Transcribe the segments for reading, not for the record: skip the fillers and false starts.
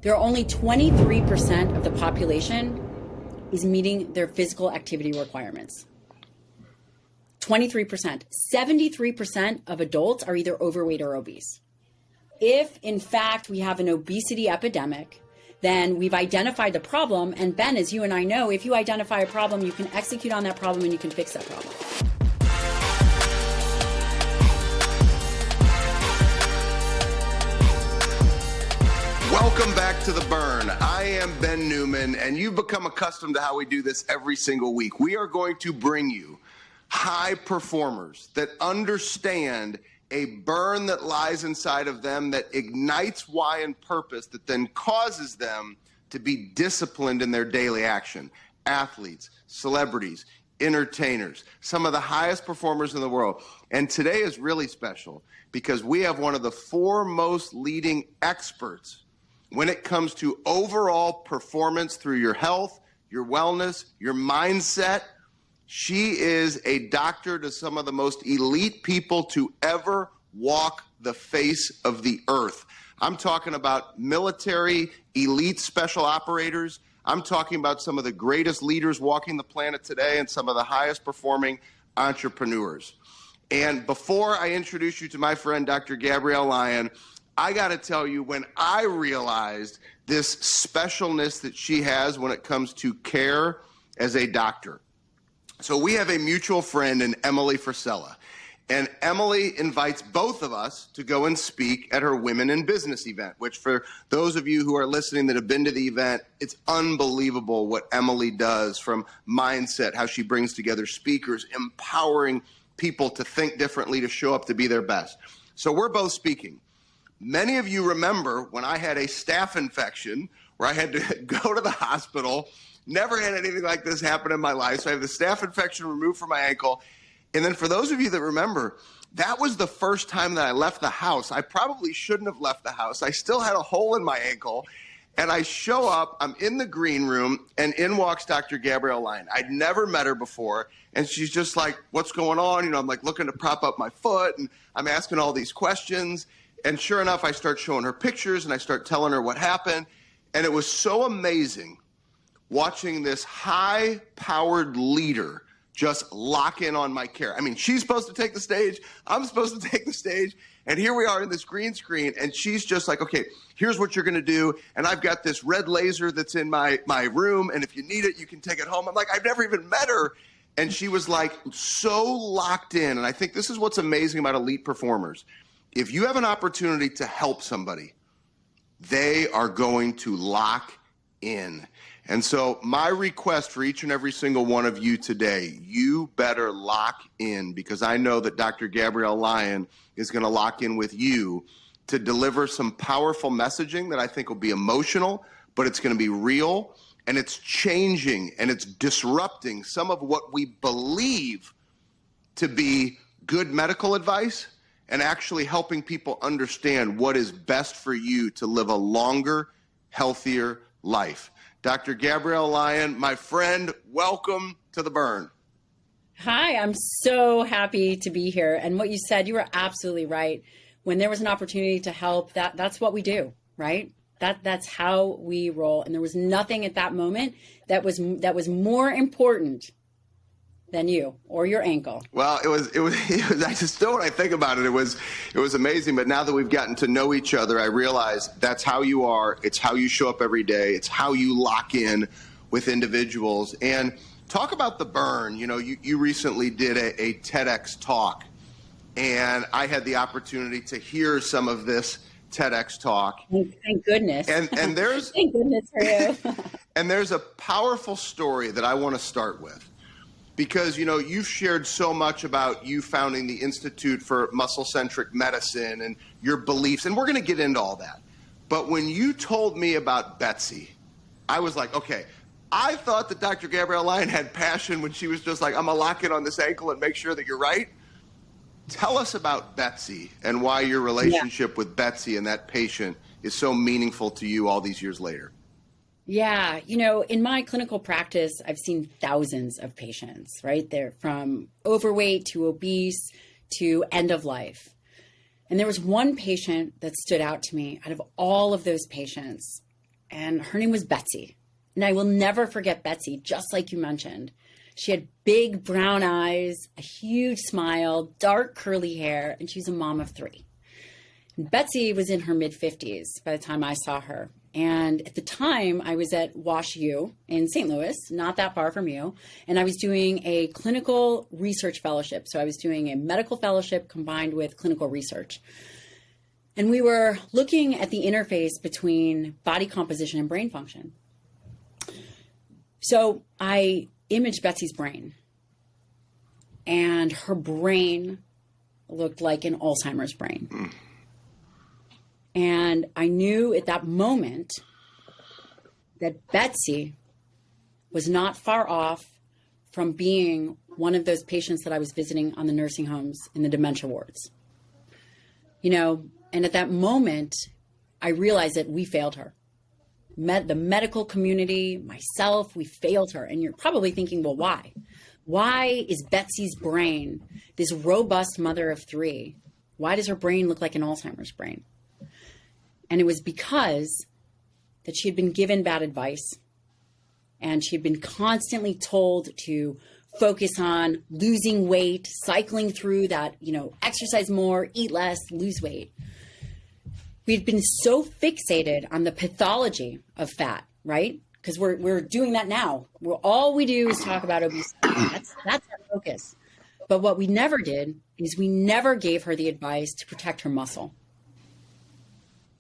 there are only 23% of the population is meeting their physical activity requirements. 23%. 73% of adults are either overweight or obese. If, in fact, we have an obesity epidemic, then we've identified the problem. And Ben, as you and I know, if you identify a problem, you can execute on that problem and you can fix that problem. Welcome back to The Burn. I am Ben Newman, and you've become accustomed to how we do this every single week. We are going to bring you high performers that understand a burn that lies inside of them that ignites why and purpose that then causes them to be disciplined in their daily action. Athletes, celebrities, entertainers, some of the highest performers in the world. And today is really special because we have one of the foremost leading experts when it comes to overall performance through your health, your wellness, your mindset. She is a doctor to some of the most elite people to ever walk the face of the earth. I'm talking about military elite special operators. I'm talking about some of the greatest leaders walking the planet today and some of the highest performing entrepreneurs. And before I introduce you to my friend, Dr. Gabrielle Lyon, I got to tell you, when I realized this specialness that she has when it comes to care as a doctor. So we have a mutual friend in Emily Frisella, and Emily invites both of us to go and speak at her Women in Business event, which for those of you who are listening that have been to the event, it's unbelievable what Emily does from mindset, how she brings together speakers, empowering people to think differently, to show up to be their best. So we're both speaking. Many of you remember when I had a staph infection where I had to go to the hospital. Never had anything like this happen in my life. So I have the staph infection removed from my ankle. And then for those of you that remember, that was the first time that I left the house. I probably shouldn't have left the house. I still had a hole in my ankle. And I show up, I'm in the green room, and in walks Dr. Gabrielle Lyon. I'd never met her before. And she's just like, what's going on? You know, I'm like looking to prop up my foot, and I'm asking all these questions. And sure enough, I start showing her pictures, and I start telling her what happened. And it was so amazing watching this high-powered leader just lock in on my care. I mean, she's supposed to take the stage. I'm supposed to take the stage. And here we are in this green screen, and she's just like, okay, here's what you're going to do. And I've got this red laser that's in my room, and if you need it, you can take it home. I'm like, I've never even met her. And she was like so locked in. And I think this is what's amazing about elite performers. If you have an opportunity to help somebody, they are going to lock in. And so my request for each and every single one of you today, you better lock in, because I know that Dr. Gabrielle Lyon is going to lock in with you to deliver some powerful messaging that I think will be emotional, but it's going to be real, and it's changing and it's disrupting some of what we believe to be good medical advice, and actually helping people understand what is best for you to live a longer, healthier life. Dr. Gabrielle Lyon, my friend, welcome to The Burn. Hi, I'm so happy to be here. And what you said, you were absolutely right. When there was an opportunity to help, that's what we do, right? That's how we roll. And there was nothing at that moment that was more important than you or your ankle. Well, it was I just still, when I think about it, it was amazing. But now that we've gotten to know each other, I realize that's how you are. It's how you show up every day. It's how you lock in with individuals. And talk about the burn. You know, you recently did a TEDx talk, and I had the opportunity to hear some of this TEDx talk. Thank goodness. And there's thank goodness for you. And there's a powerful story that I want to start with. Because, you know, you've shared so much about you founding the Institute for Muscle-Centric Medicine and your beliefs, and we're going to get into all that. But when you told me about Betsy, I was like, okay, I thought that Dr. Gabrielle Lyon had passion when she was just like, I'm going to lock in on this ankle and make sure that you're right. Tell us about Betsy and why your relationship with Betsy and that patient is so meaningful to you all these years later. Yeah, you know, in my clinical practice, I've seen thousands of patients, right? They're from overweight to obese to end of life. And there was one patient that stood out to me out of all of those patients. and her name was Betsy. And I will never forget Betsy, just like you mentioned. She had big brown eyes, a huge smile, dark curly hair, and she was a mom of 3. And Betsy was in her mid-50s by the time I saw her. And at the time, I was at Wash U in St. Louis, not that far from you, and I was doing a clinical research fellowship. So I was doing a medical fellowship combined with clinical research. And we were looking at the interface between body composition and brain function. So I imaged Betsy's brain, and her brain looked like an Alzheimer's brain. And I knew at that moment that Betsy was not far off from being one of those patients that I was visiting on the nursing homes in the dementia wards. And at that moment, I realized that we failed her. The medical community, myself, we failed her. And you're probably thinking, well, why? Why is Betsy's brain, this robust mother of 3, why does her brain look like an Alzheimer's brain? And it was because that she had been given bad advice, and she had been constantly told to focus on losing weight, cycling through that, exercise more, eat less, lose weight. We'd been so fixated on the pathology of fat, right? Because we're doing that now. All we do is talk about obesity. That's our focus. But what we never did is we never gave her the advice to protect her muscle,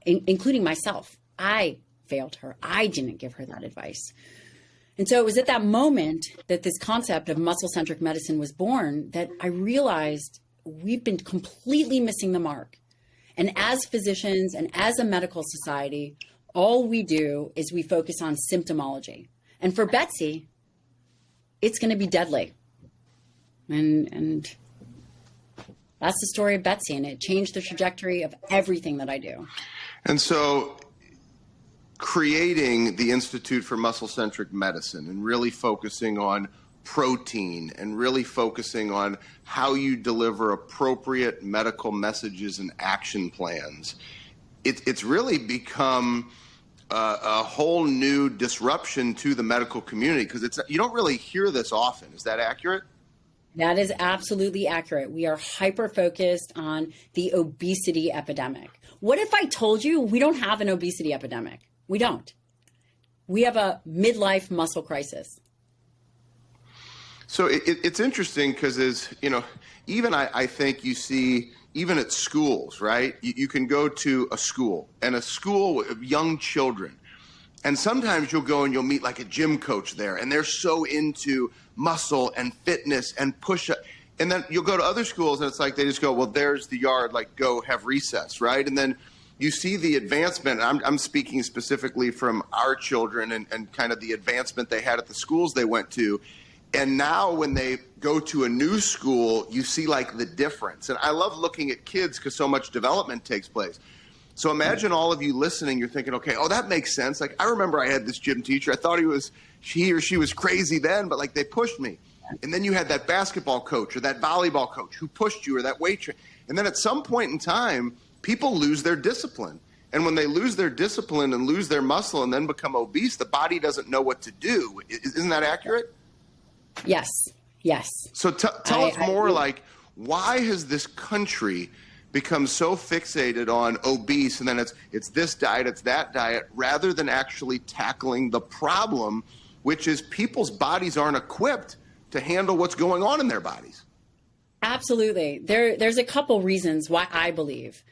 including myself. I failed her. I didn't give her that advice. And so it was at that moment that this concept of muscle-centric medicine was born that I realized we've been completely missing the mark. And as physicians and as a medical society, all we do is we focus on symptomology. And for Betsy, it's going to be deadly. And that's the story of Betsy, and it changed the trajectory of everything that I do. And so creating the Institute for Muscle-Centric Medicine and really focusing on protein and really focusing on how you deliver appropriate medical messages and action plans, it's really become a whole new disruption to the medical community, because you don't really hear this often. Is that accurate? That is absolutely accurate. We are hyper-focused on the obesity epidemic. What if I told you we don't have an obesity epidemic? We don't. We have a midlife muscle crisis. So it's interesting because even I think you see, even at schools, right? You can go to a school with young children, and sometimes you'll go and you'll meet like a gym coach there, and they're so into muscle and fitness and push-up. And then you'll go to other schools and it's like they just go, well, there's the yard, like go have recess, right? And then you see the advancement. I'm speaking specifically from our children and kind of the advancement they had at the schools they went to. And now when they go to a new school, you see like the difference. And I love looking at kids because so much development takes place. So imagine all of you listening, you're thinking, okay, oh, that makes sense. Like I remember I had this gym teacher. I thought he or she was crazy then, but like they pushed me. And then you had that basketball coach or that volleyball coach who pushed you, or that weight trainer. And then at some point in time, people lose their discipline. And when they lose their discipline and lose their muscle and then become obese, the body doesn't know what to do. Isn't that accurate? Yes. Yes. So tell us more, like, why has this country become so fixated on obese, and then it's this diet, it's that diet, rather than actually tackling the problem, which is people's bodies aren't equipped to handle what's going on in their bodies? Absolutely. There's a couple reasons why I believe.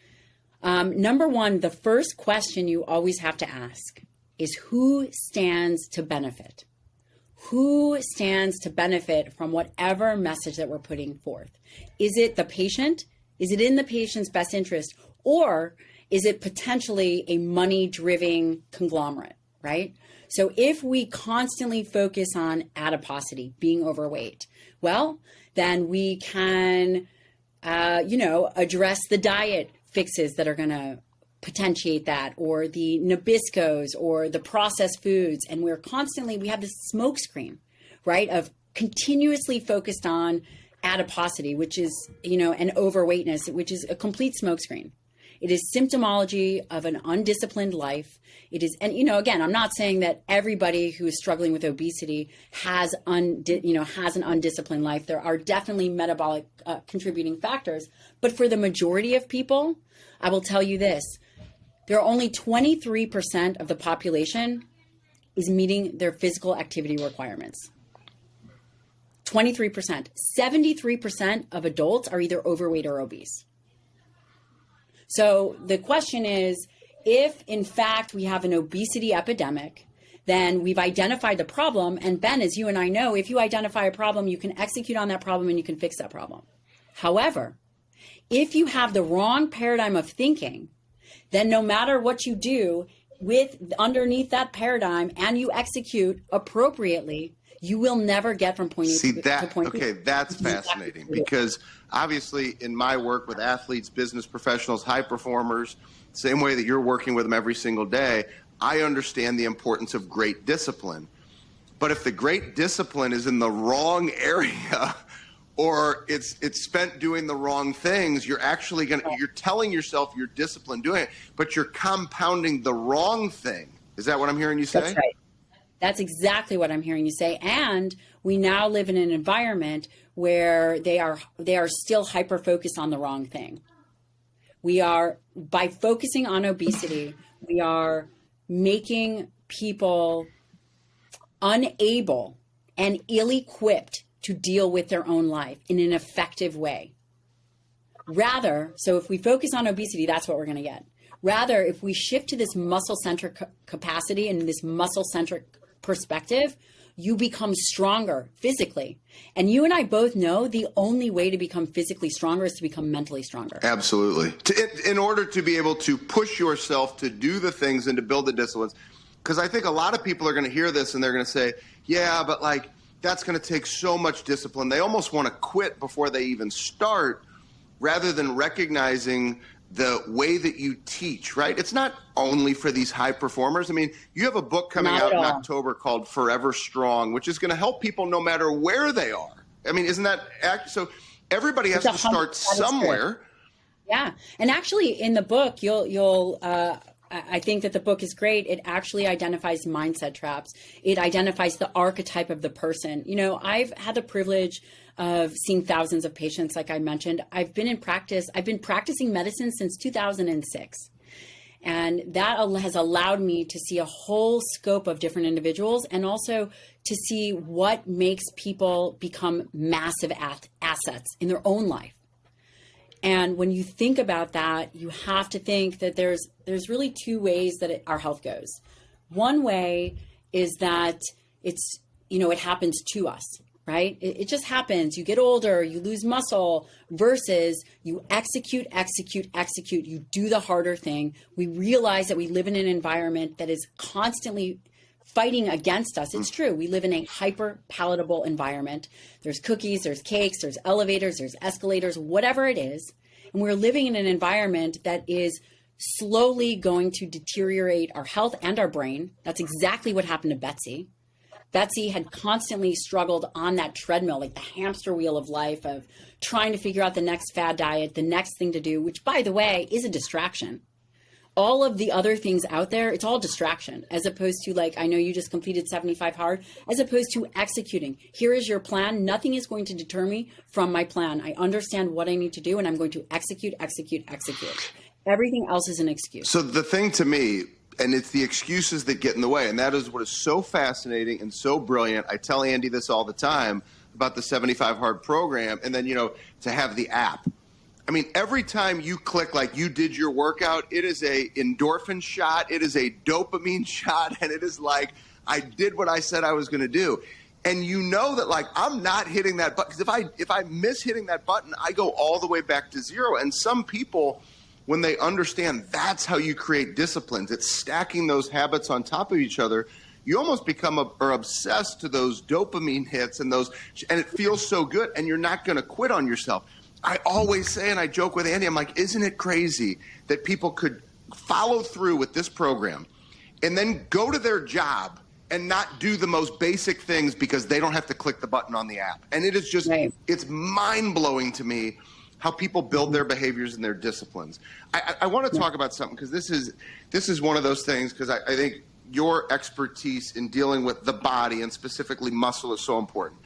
Number one, the first question you always have to ask is who stands to benefit? Who stands to benefit from whatever message that we're putting forth? Is it the patient? Is it in the patient's best interest? Or is it potentially a money-driven conglomerate, right? So if we constantly focus on adiposity, being overweight, well, then we can, address the diet fixes that are going to potentiate that, or the Nabiscos or the processed foods. And we have this smoke screen, right, of continuously focused on adiposity, which is, and overweightness, which is a complete smoke screen. It is symptomology of an undisciplined life. It is, and again, I'm not saying that everybody who is struggling with obesity has an undisciplined life. There are definitely metabolic contributing factors, but for the majority of people, I will tell you this: there are only 23% of the population is meeting their physical activity requirements. 23%. 73% of adults are either overweight or obese. So the question is, if in fact we have an obesity epidemic, then we've identified the problem. And Ben, as you and I know, if you identify a problem, you can execute on that problem and you can fix that problem. However, if you have the wrong paradigm of thinking, then no matter what you do with underneath that paradigm and you execute appropriately, you will never get from point A to point B. Okay, that's fascinating, because obviously in my work with athletes, business professionals, high performers, same way that you're working with them every single day, I understand the importance of great discipline. But if the great discipline is in the wrong area, or it's spent doing the wrong things, you're telling yourself you're disciplined doing it, but you're compounding the wrong thing. Is that what I'm hearing you say? That's right. That's exactly what I'm hearing you say. And we now live in an environment where they are still hyper-focused on the wrong thing. By focusing on obesity, we are making people unable and ill-equipped to deal with their own life in an effective way. Rather, so if we focus on obesity, that's what we're going to get. Rather, if we shift to this muscle-centric capacity and this muscle-centric perspective, you become stronger physically. And you and I both know the only way to become physically stronger is to become mentally stronger. Absolutely. In order to be able to push yourself to do the things and to build the disciplines, because I think a lot of people are going to hear this and they're going to say, yeah, but that's going to take so much discipline. They almost want to quit before they even start, rather than recognizing the way that you teach, right? It's not only for these high performers. I mean, you have a book coming out in October called Forever Strong, which is going to help people no matter where they are. I mean, isn't that so? Everybody has to start somewhere. Yeah, and actually, in the book, I think that the book is great. It actually identifies mindset traps. It identifies the archetype of the person. I've had the privilege of seeing thousands of patients, like I mentioned. I've been practicing medicine since 2006. And that has allowed me to see a whole scope of different individuals, and also to see what makes people become massive assets in their own life. And when you think about that, you have to think that there's really two ways that our health goes. One way is that it happens to us, right? It just happens. You get older, you lose muscle, versus you execute, you do the harder thing. We realize that we live in an environment that is constantly fighting against us. It's true. We live in a hyper palatable environment. There's cookies, there's cakes, there's elevators, there's escalators, whatever it is. And we're living in an environment that is slowly going to deteriorate our health and our brain. That's exactly what happened to Betsy. Betsy had constantly struggled on that treadmill, like the hamster wheel of life, of trying to figure out the next fad diet, the next thing to do, which, by the way, is a distraction. All of the other things out there, it's all distraction, as opposed to, I know you just completed 75 hard, as opposed to executing. Here is your plan. Nothing is going to deter me from my plan. I understand what I need to do, and I'm going to execute. Everything else is an excuse. So the thing to me, and it's the excuses that get in the way, and that is what is so fascinating and so brilliant. I tell Andy this all the time about the 75 hard program, and then, to have the app. I mean, every time you click like you did your workout, it is a endorphin shot, it is a dopamine shot, and it is like, I did what I said I was going to do. And you know that, I'm not hitting that button, because if I miss hitting that button, I go all the way back to zero. And some people, when they understand that's how you create disciplines, it's stacking those habits on top of each other, you almost become obsessed to those dopamine hits and it feels so good, and you're not going to quit on yourself. I always say, and I joke with Andy, I'm like, isn't it crazy that people could follow through with this program and then go to their job and not do the most basic things because they don't have to click the button on the app? And it is just, It's mind-blowing to me how people build their behaviors and their disciplines. I want to talk about something, because this is one of those things, because I think your expertise in dealing with the body and specifically muscle is so important.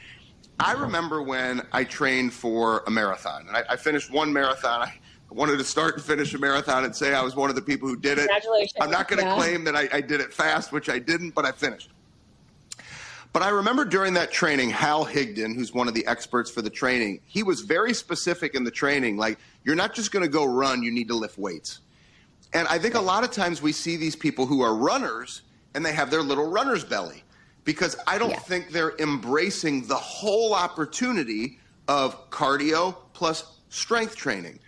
I remember when I trained for a marathon, and I finished one marathon. I wanted to start and finish a marathon and say I was one of the people who did it. Congratulations. I'm not going to claim that I did it fast, which I didn't, but I finished. But I remember during that training, Hal Higdon, who's one of the experts for the training, he was very specific in the training, like, you're not just going to go run, you need to lift weights. And I think a lot of times we see these people who are runners and they have their little runner's belly, because I don't think they're embracing the whole opportunity of cardio plus strength training.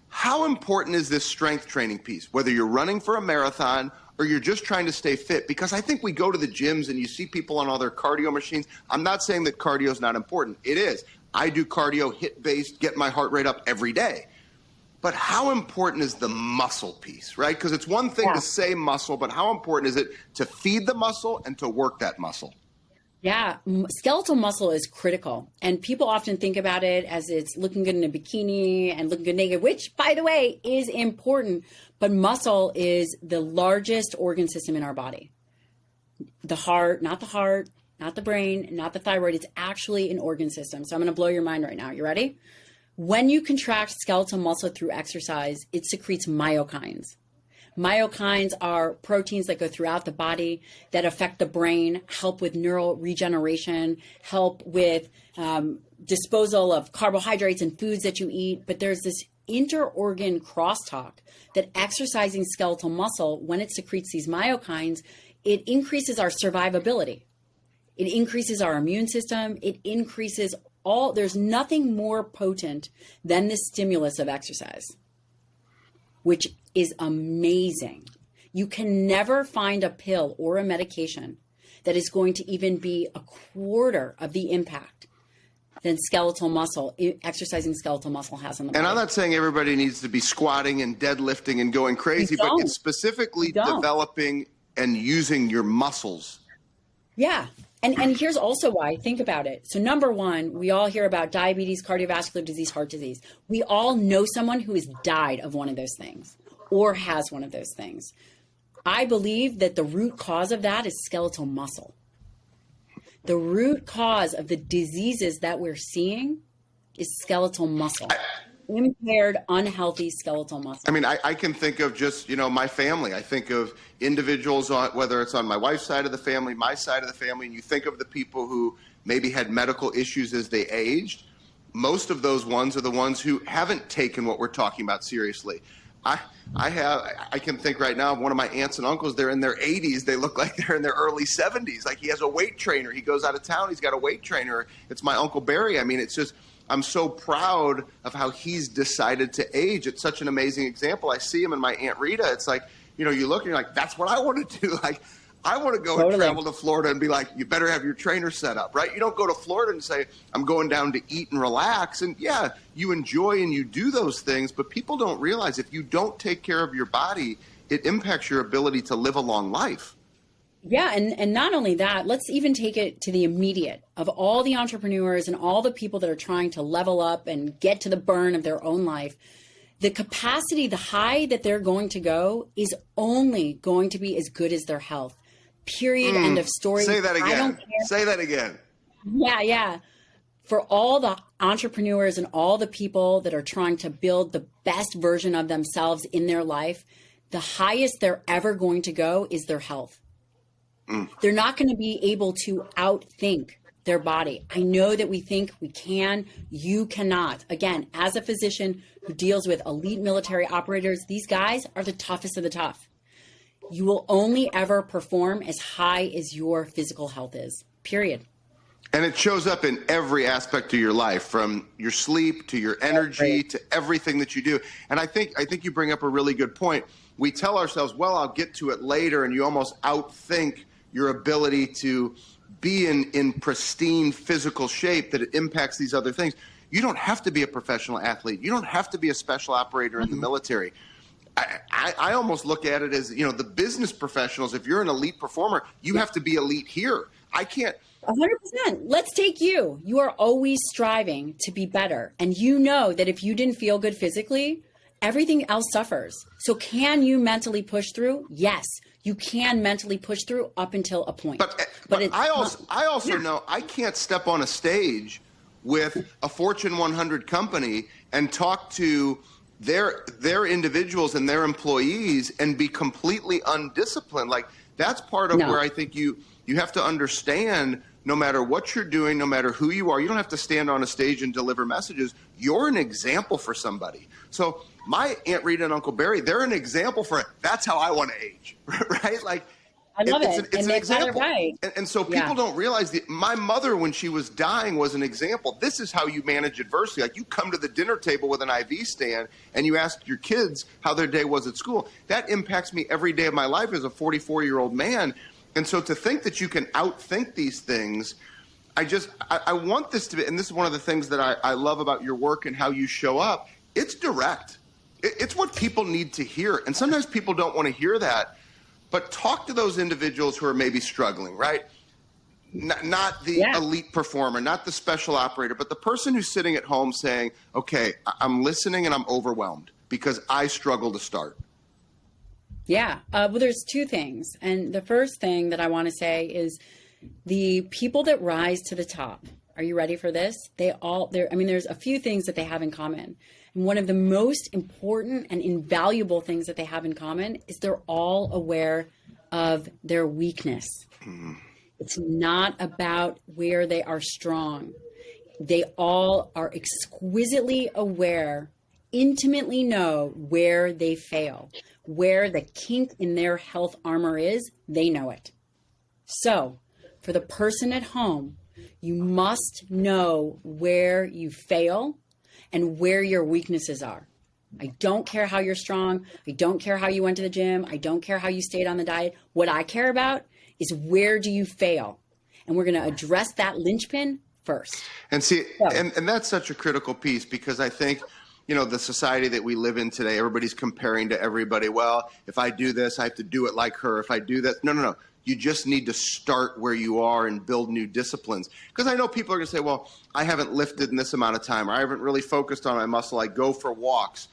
How important is this strength training piece, whether you're running for a marathon or you're just trying to stay fit? Because I think we go to the gyms and you see people on all their cardio machines. I'm not saying that cardio is not important. It is. I do cardio, HIIT-based, get my heart rate up every day. But how important is the muscle piece, right? Because it's one thing to say muscle, but how important is it to feed the muscle and to work that muscle? Yeah, skeletal muscle is critical. And people often think about it as it's looking good in a bikini and looking good naked, which, by the way, is important. But muscle is the largest organ system in our body. The heart, not the brain, not the thyroid. It's actually an organ system. So I'm going to blow your mind right now. You ready? When you contract skeletal muscle through exercise, it secretes myokines. Myokines are proteins that go throughout the body that affect the brain, help with neural regeneration, help with disposal of carbohydrates and foods that you eat. But there's this inter-organ crosstalk that exercising skeletal muscle, when it secretes these myokines, it increases our survivability. It increases our immune system. It increases there's nothing more potent than the stimulus of exercise, which is amazing. You can never find a pill or a medication that is going to even be a quarter of the impact than skeletal muscle, exercising skeletal muscle has on the body. And I'm not saying everybody needs to be squatting and deadlifting and going crazy, but it's specifically developing and using your muscles. Yeah. And here's also why. Think about it. So number one, we all hear about diabetes, cardiovascular disease, heart disease. We all know someone who has died of one of those things or has one of those things. I believe that the root cause of that is skeletal muscle. The root cause of the diseases that we're seeing is skeletal muscle. Impaired, unhealthy skeletal muscle. I mean, I can think of just, my family. I think of individuals, whether it's on my wife's side of the family, my side of the family, and you think of the people who maybe had medical issues as they aged. Most of those ones are the ones who haven't taken what we're talking about seriously. I can think right now of one of my aunts and uncles. They're in their 80s. They look like they're in their early 70s. Like, he has a weight trainer. He goes out of town. He's got a weight trainer. It's my Uncle Barry. I mean, it's just, I'm so proud of how he's decided to age. It's such an amazing example. I see him and my Aunt Rita. It's like, you look and you're like, that's what I want to do. Like, I want to go and travel to Florida and be like, you better have your trainer set up, right? You don't go to Florida and say, I'm going down to eat and relax. And yeah, you enjoy and you do those things, but people don't realize if you don't take care of your body, it impacts your ability to live a long life. Yeah, and not only that, let's even take it to the immediate of all the entrepreneurs and all the people that are trying to level up and get to the burn of their own life. The capacity, the high that they're going to go is only going to be as good as their health. Period. End of story. Say that again. I don't care. Say that again. Yeah. For all the entrepreneurs and all the people that are trying to build the best version of themselves in their life, the highest they're ever going to go is their health. They're not going to be able to outthink their body. I know that we think we can. You cannot. Again, as a physician who deals with elite military operators, these guys are the toughest of the tough. You will only ever perform as high as your physical health is, period. And it shows up in every aspect of your life, from your sleep to your energy to everything that you do. And I think you bring up a really good point. We tell ourselves, well, I'll get to it later, and you almost outthink your ability to be in pristine physical shape, that it impacts these other things. You don't have to be a professional athlete. You don't have to be a special operator in the military. I almost look at it as, the business professionals. If you're an elite performer, you have to be elite here. I can't 100%. Let's take you. You are always striving to be better. And you know that if you didn't feel good physically, everything else suffers. So can you mentally push through? Yes, you can mentally push through up until a point. But I also know I can't step on a stage with a Fortune 100 company and talk to their individuals and their employees and be completely undisciplined. Like, that's part of where I think you have to understand, no matter what you're doing, no matter who you are, you don't have to stand on a stage and deliver messages. You're an example for somebody. So my Aunt Rita and Uncle Barry, they're an example for it. That's how I want to age, right? Like, I love it. It's an example. Right. And so people don't realize that my mother, when she was dying, was an example. This is how you manage adversity. Like, you come to the dinner table with an IV stand and you ask your kids how their day was at school. That impacts me every day of my life as a 44-year-old man. And so to think that you can outthink these things, I want this to be, and this is one of the things that I love about your work and how you show up. It's direct. It's what people need to hear. And sometimes people don't want to hear that. But talk to those individuals who are maybe struggling, right? Not the elite performer, not the special operator, but the person who's sitting at home saying, okay, I'm listening and I'm overwhelmed because I struggle to start. Yeah. Well, there's two things. And the first thing that I want to say is the people that rise to the top. Are you ready for this? There's a few things that they have in common. And one of the most important and invaluable things that they have in common is they're all aware of their weakness. It's not about where they are strong. They all are exquisitely aware, intimately know where they fail, where the kink in their health armor is, they know it. So for the person at home, you must know where you fail and where your weaknesses are. I don't care how you're strong. I don't care how you went to the gym. I don't care how you stayed on the diet. What I care about is, where do you fail? And we're going to address that linchpin first. And see, and that's such a critical piece, because I think, the society that we live in today, everybody's comparing to everybody. Well, if I do this, I have to do it like her. If I do that, no. You just need to start where you are and build new disciplines. Because I know people are going to say, well, I haven't lifted in this amount of time, or I haven't really focused on my muscle. I go for walks.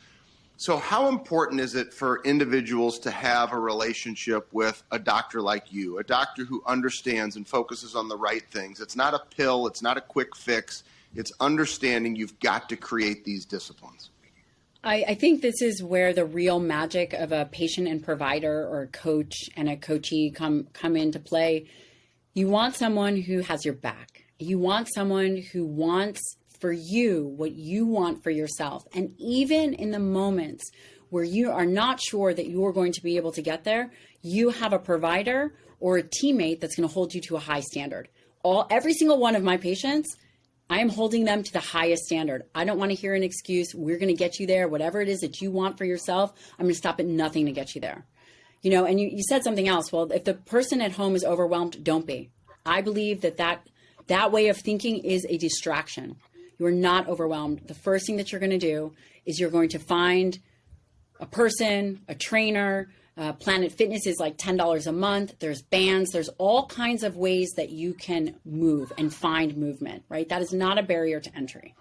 So how important is it for individuals to have a relationship with a doctor like you, a doctor who understands and focuses on the right things? It's not a pill. It's not a quick fix. It's understanding you've got to create these disciplines. I think this is where the real magic of a patient and provider, or a coach and a coachee come into play. You want someone who has your back. You want someone who wants for you what you want for yourself. And even in the moments where you are not sure that you're going to be able to get there, you have a provider or a teammate that's going to hold you to a high standard. Every single one of my patients, I am holding them to the highest standard. I don't want to hear an excuse. We're going to get you there. Whatever it is that you want for yourself, I'm going to stop at nothing to get you there. And you said something else. Well, if the person at home is overwhelmed, don't be. I believe that way of thinking is a distraction. You're not overwhelmed. The first thing that you're going to do is you're going to find a person, a trainer. Planet Fitness is like $10 a month. There's bands. There's all kinds of ways that you can move and find movement, right? That is not a barrier to entry.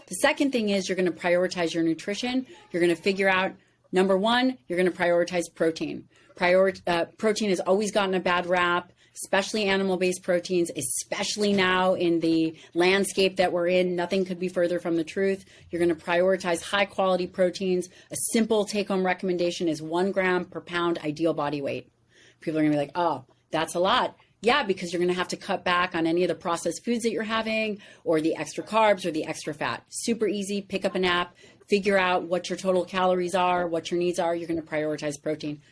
The second thing is, you're going to prioritize your nutrition. You're going to figure out, number one, you're going to prioritize protein. Protein has always gotten a bad rap, especially animal-based proteins, especially now in the landscape that we're in. Nothing could be further from the truth. You're going to prioritize high-quality proteins. A simple take-home recommendation is 1 gram per pound ideal body weight. People are going to be like, oh, that's a lot. Yeah, because you're going to have to cut back on any of the processed foods that you're having, or the extra carbs or the extra fat. Super easy. Pick up an app, figure out what your total calories are, what your needs are. You're going to prioritize protein.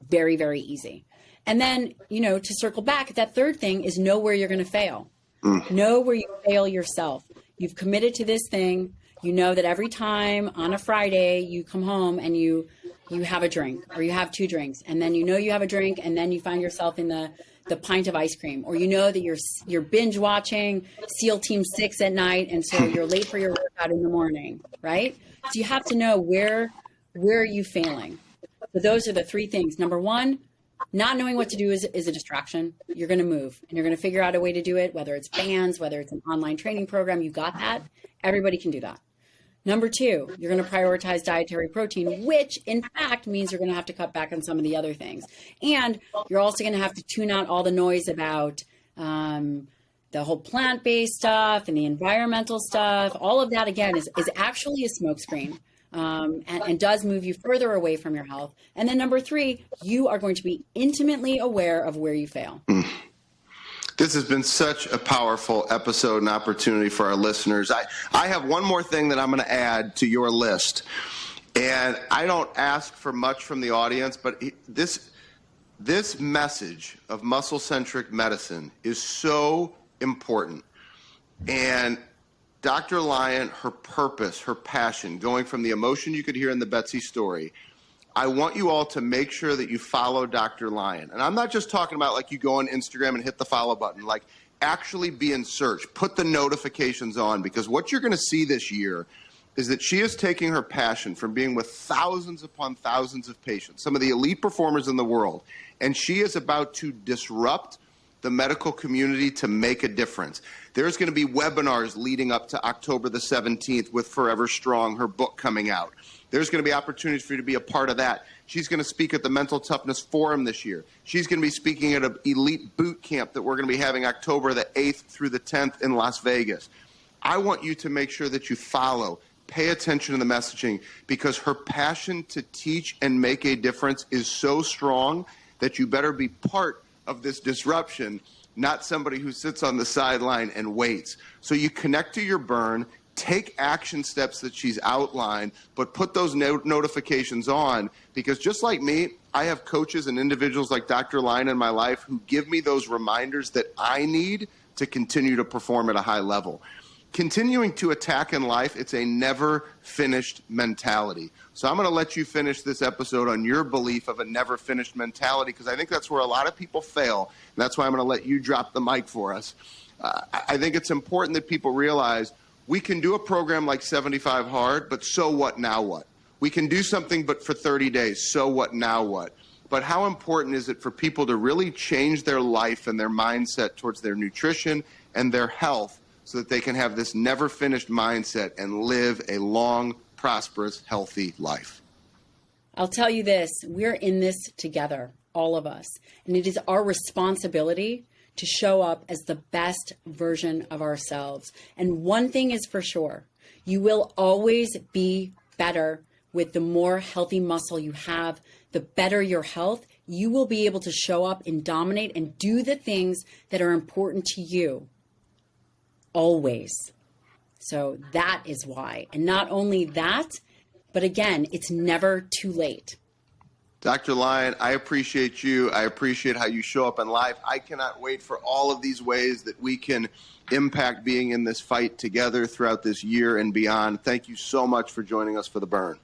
Very, very easy. And then, to circle back, that third thing is know where you're going to fail. Know where you fail yourself. You've committed to this thing. You know that every time on a Friday you come home and you have a drink, or you have 2 drinks, and then you have a drink, and then you find yourself in the pint of ice cream, or that you're binge watching SEAL Team 6 at night, and so you're late for your workout in the morning, right? So you have to know where are you failing. So those are the 3 things. Number 1, Not knowing what to do is a distraction. You're going to move and you're going to figure out a way to do it, whether it's bands, whether it's an online training program. You got that. Everybody can do that. Number two, you're going to prioritize dietary protein, which in fact means you're going to have to cut back on some of the other things. And you're also going to have to tune out all the noise about the whole plant-based stuff and the environmental stuff. All of that, again, is actually a smokescreen and does move you further away from your health. And then number three, you are going to be intimately aware of where you fail. This has been such a powerful episode and opportunity for our listeners. I have one more thing that I'm going to add to your list. And I don't ask for much from the audience, but this message of muscle-centric medicine is so important. And Dr. Lyon, her purpose, her passion, going from the emotion you could hear in the Betsy story, I want you all to make sure that you follow Dr. Lyon. And I'm not just talking about like you go on Instagram and hit the follow button, like actually be in search, put the notifications on, because what you're going to see this year is that she is taking her passion from being with thousands upon thousands of patients, some of the elite performers in the world, and she is about to disrupt the medical community to make a difference. There's going to be webinars leading up to October the 17th with Forever Strong, her book coming out. There's going to be opportunities for you to be a part of that. She's going to speak at the Mental Toughness Forum this year. She's going to be speaking at an elite boot camp that we're going to be having October the 8th through the 10th in Las Vegas. I want you to make sure that you follow, pay attention to the messaging, because her passion to teach and make a difference is so strong that you better be part of this disruption, not somebody who sits on the sideline and waits. So you connect to your burn, take action steps that she's outlined, but put those notifications on, because just like me, I have coaches and individuals like Dr. Lyon in my life who give me those reminders that I need to continue to perform at a high level. Continuing to attack in life, it's a never finished mentality. So I'm going to let you finish this episode on your belief of a never finished mentality, because I think that's where a lot of people fail. And that's why I'm going to let you drop the mic for us. I think it's important that people realize we can do a program like 75 Hard, but so what, now what? We can do something but for 30 days, so what, now what? But how important is it for people to really change their life and their mindset towards their nutrition and their health so that they can have this never finished mindset and live a long, prosperous, healthy life? I'll tell you this, we're in this together, all of us. And it is our responsibility to show up as the best version of ourselves. And one thing is for sure, you will always be better with the more healthy muscle you have, the better your health. You will be able to show up and dominate and do the things that are important to you, always. So that is why. And not only that, but again, it's never too late. Dr. Lyon, I appreciate you. I appreciate how you show up in life. I cannot wait for all of these ways that we can impact being in this fight together throughout this year and beyond. Thank you so much for joining us for The Burn.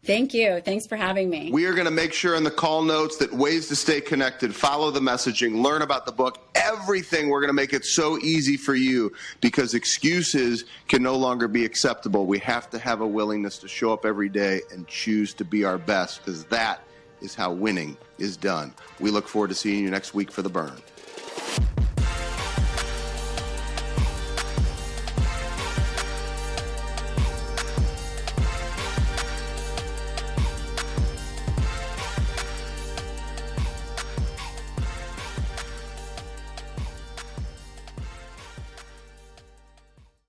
Thank you. Thanks for having me. We are going to make sure in the call notes that ways to stay connected, follow the messaging, learn about the book, everything. We're going to make it so easy for you, because excuses can no longer be acceptable. We have to have a willingness to show up every day and choose to be our best, because that is how winning is done. We look forward to seeing you next week for The Burn.